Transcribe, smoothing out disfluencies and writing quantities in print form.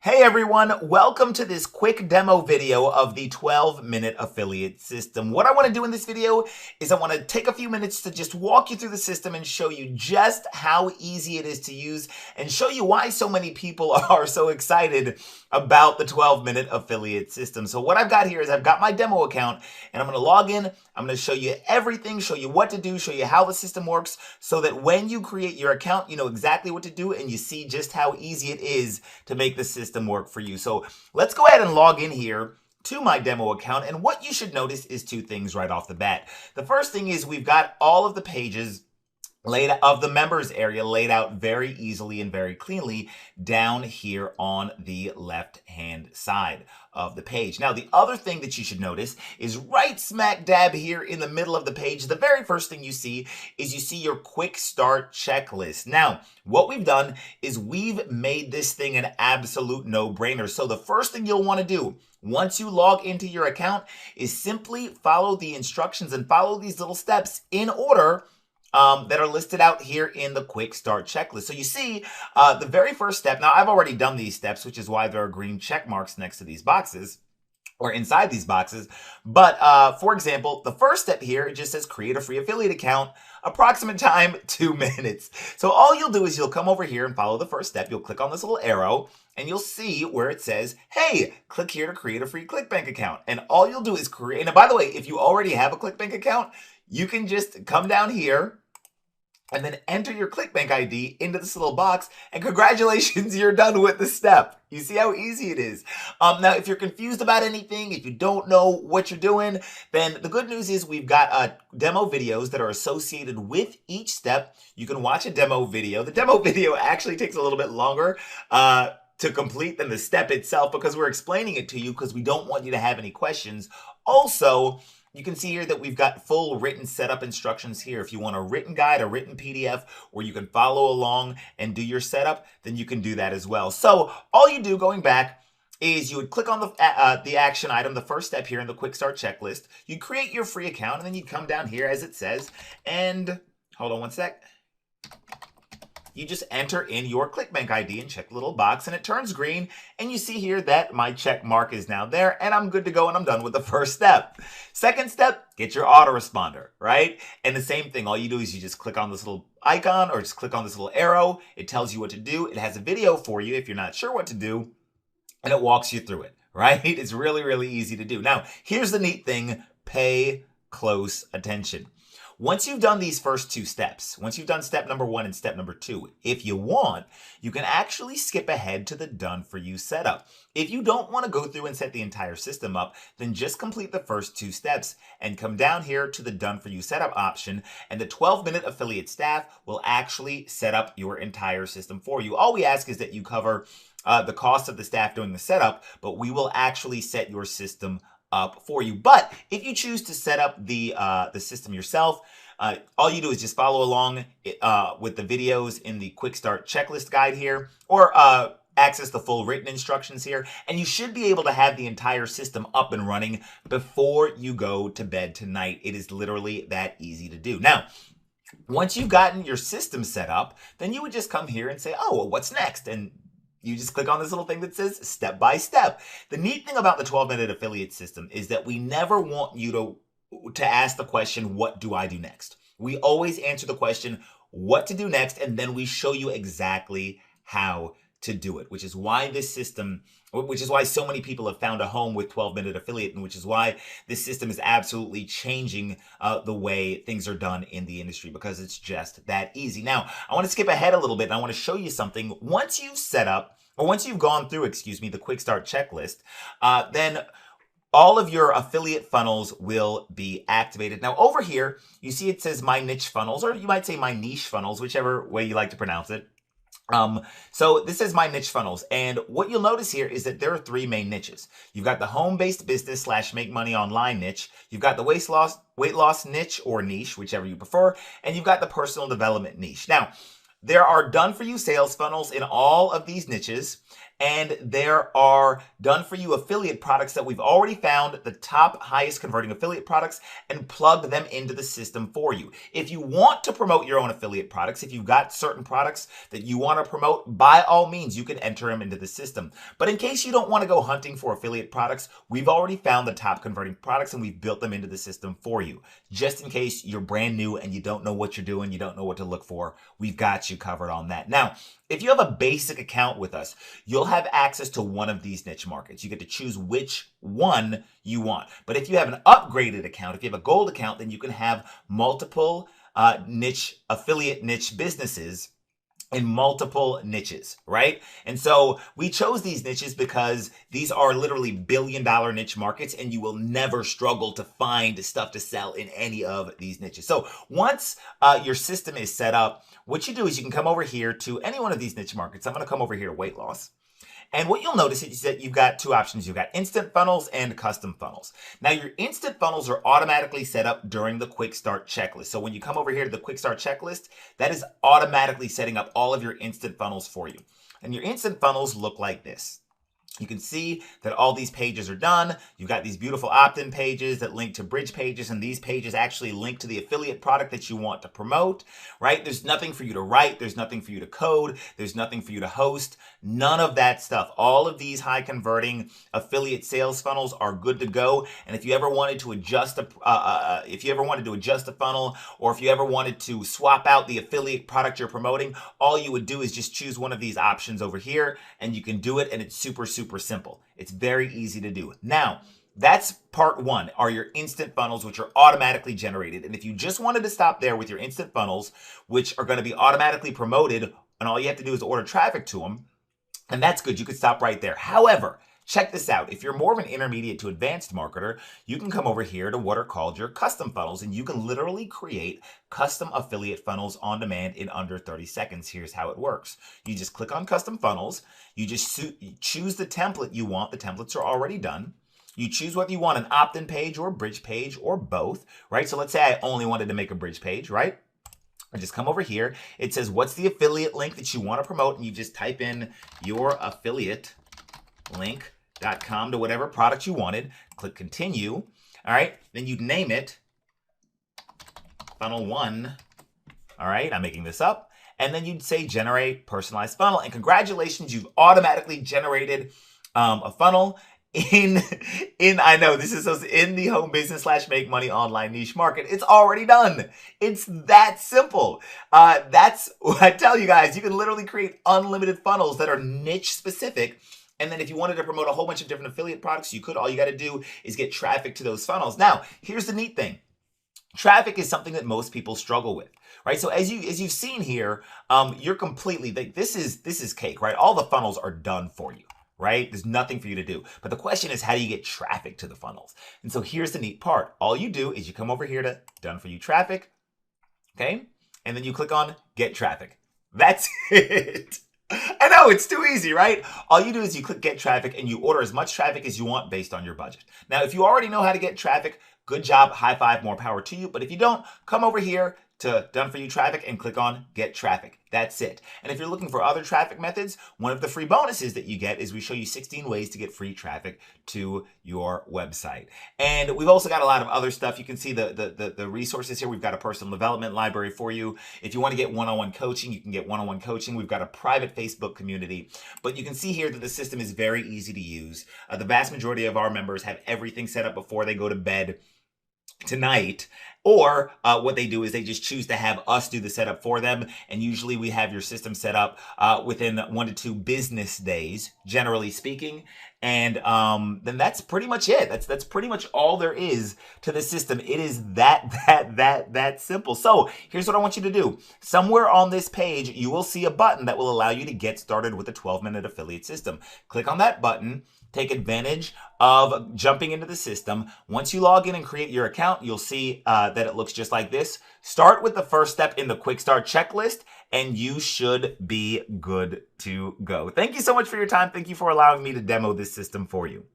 Hey everyone, welcome to this quick demo video of the 12-minute affiliate system. What I want to do in this video is I want to take a few minutes to just walk you through the system and show you just how easy it is to use and show you why so many people are so excited about the 12-minute affiliate system. So what I've got here is I've got my demo account and I'm going to log in. I'm going to show you everything, show you what to do, show you how the system works so that when you create your account, you know exactly what to do and you see just how easy it is to make the system work for you. So let's go ahead and log in here to my demo account. And what you should notice is two things right off the bat. The first thing is we've got all of the pages of the members area laid out very easily and very cleanly down here on the left hand side of the page. Now, the other thing that you should notice is right smack dab here in the middle of the page, the very first thing you see is you see your quick start checklist. Now, what we've done is we've made this thing an absolute no-brainer. So the first thing you'll want to do once you log into your account is simply follow the instructions and follow these little steps in order that are listed out here in the quick start checklist. So you see the very first step. Now I've already done these steps, which is why there are green check marks next to these boxes or inside these boxes. But for example, the first step here, it just says create a free affiliate account, approximate time 2 minutes. So all you'll do is you'll come over here and follow the first step. You'll click on this little arrow and you'll see where it says, hey, click here to create a free ClickBank account. And all you'll do is create, and by the way, if you already have a ClickBank account, you can just come down here and then enter your ClickBank ID into this little box, and congratulations, you're done with the step. You see how easy it is. Now, if you're confused about anything, if you don't know what you're doing, then the good news is we've got demo videos that are associated with each step. You can watch a demo video. The demo video actually takes a little bit longer to complete than the step itself because we're explaining it to you because we don't want you to have any questions. Also, you can see here that we've got full written setup instructions here. If you want a written guide, a written PDF where you can follow along and do your setup, then you can do that as well. So all you do going back is you would click on the action item, the first step here in the quick start checklist. You create your free account and then you come down here as it says and hold on one sec. You just enter in your ClickBank ID and check the little box and it turns green and you see here that my check mark is now there and I'm good to go and I'm done with the first step. Second step, get your autoresponder, right? And the same thing, all you do is you just click on this little icon or just click on this little arrow. It tells you what to do. It has a video for you if you're not sure what to do and it walks you through it, right? It's really, really easy to do. Now, here's the neat thing, pay close attention. Once you've done these first two steps, once you've done step number 1 and step number 2, if you want, you can actually skip ahead to the done for you setup. If you don't want to go through and set the entire system up, then just complete the first 2 steps and come down here to the done for you setup option and the 12-minute affiliate staff will actually set up your entire system for you. All we ask is that you cover the cost of the staff doing the setup, but we will actually set your system up for you. But if you choose to set up the system yourself, all you do is just follow along with the videos in the quick start checklist guide here, or access the full written instructions here, and you should be able to have the entire system up and running before you go to bed tonight. It is literally that easy to do. Now, once you've gotten your system set up, then you would just come here and say, oh, well, what's next? And you just click on this little thing that says step by step. The neat thing about the 12-minute affiliate system is that we never want you to ask the question, what do I do next? We always answer the question, what to do next, and then we show you exactly how to do it, which is why this system, which is why so many people have found a home with 12-minute affiliate, and which is why this system is absolutely changing the way things are done in the industry, because it's just that easy. Now, I want to skip ahead a little bit, and I want to show you something. Once you've set up, or once you've gone through, the quick start checklist, then all of your affiliate funnels will be activated. Now over here, you see it says my niche funnels, or you might say my niche funnels, whichever way you like to pronounce it. So this is my niche funnels. And what you'll notice here is that there are 3 main niches. You've got the home-based business / make money online niche. You've got the weight loss niche or niche, whichever you prefer. And you've got the personal development niche. Now, there are done for you sales funnels in all of these niches. and there are done for you affiliate products that we've already found the top highest converting affiliate products and plugged them into the system for you. If you want to promote your own affiliate products, if you've got certain products that you want to promote, by all means, you can enter them into the system. But in case you don't want to go hunting for affiliate products, we've already found the top converting products and we've built them into the system for you. Just in case you're brand new and you don't know what you're doing, you don't know what to look for, we've got you covered on that. Now, if you have a basic account with us, you'll have access to one of these niche markets. You get to choose which one you want. But if you have an upgraded account, if you have a gold account, then you can have multiple niche affiliate niche businesses in multiple niches, right? And so we chose these niches because these are literally billion-dollar niche markets and you will never struggle to find stuff to sell in any of these niches. So once your system is set up, what you do is you can come over here to any one of these niche markets. I'm going to come over here to weight loss. And what you'll notice is that you've got two options. You've got instant funnels and custom funnels. Now, your instant funnels are automatically set up during the quick start checklist. So when you come over here to the quick start checklist, that is automatically setting up all of your instant funnels for you. And your instant funnels look like this. You can see that all these pages are done. You've got these beautiful opt-in pages that link to bridge pages, and these pages actually link to the affiliate product that you want to promote, right? There's nothing for you to write. There's nothing for you to code. There's nothing for you to host. None of that stuff. All of these high converting affiliate sales funnels are good to go. And if you ever wanted to adjust a funnel, or if you ever wanted to swap out the affiliate product you're promoting, all you would do is just choose one of these options over here, and you can do it, and it's super simple. It's very easy to do. Now, that's part one, are your instant funnels, which are automatically generated. And if you just wanted to stop there with your instant funnels, which are going to be automatically promoted, and all you have to do is order traffic to them, and that's good. You could stop right there. However, check this out. If you're more of an intermediate to advanced marketer, you can come over here to what are called your custom funnels, and you can literally create custom affiliate funnels on demand in under 30 seconds. Here's how it works. You just click on custom funnels. You just choose the template you want. The templates are already done. You choose whether you want an opt-in page or a bridge page or both, right? So let's say I only wanted to make a bridge page, right? I just come over here. It says, what's the affiliate link that you want to promote? And you just type in your affiliate link.com to whatever product you wanted. Click continue. All right. Then you'd name it funnel 1. All right. I'm making this up. And then you'd say generate personalized funnel. And congratulations, you've automatically generated a funnel I know this is in the home business / make money online niche market. It's already done. It's that simple. That's what I tell you guys. You can literally create unlimited funnels that are niche specific. And then if you wanted to promote a whole bunch of different affiliate products, you could. All you got to do is get traffic to those funnels. Now, here's the neat thing. Traffic is something that most people struggle with, right? So as you've seen here, you're completely, this is cake, right? All the funnels are done for you, right? There's nothing for you to do. But the question is, how do you get traffic to the funnels? And so here's the neat part. All you do is you come over here to done for you traffic, okay? And then you click on get traffic. That's it. I know, it's too easy, right? All you do is you click get traffic and you order as much traffic as you want based on your budget. Now, if you already know how to get traffic, good job, high five, more power to you. But if you don't, come over here to done for you traffic and click on get traffic. That's it. And if you're looking for other traffic methods, one of the free bonuses that you get is we show you 16 ways to get free traffic to your website. And we've also got a lot of other stuff. You can see the resources here. We've got a personal development library for you. If you want to get one-on-one coaching, you can get one-on-one coaching. We've got a private Facebook community. But you can see here that the system is very easy to use. The vast majority of our members have everything set up before they go to bed tonight, or what they do is they just choose to have us do the setup for them. And usually we have your system set up within 1 to 2 business days, generally speaking. And then that's pretty much it. That's pretty much all there is to the system. It is that simple. So here's what I want you to do. Somewhere on this page, you will see a button that will allow you to get started with the 12-minute affiliate system. Click on that button. Take advantage of jumping into the system. Once you log in and create your account, you'll see that it looks just like this. Start with the first step in the quick start checklist, and you should be good to go. Thank you so much for your time. Thank you for allowing me to demo this system for you.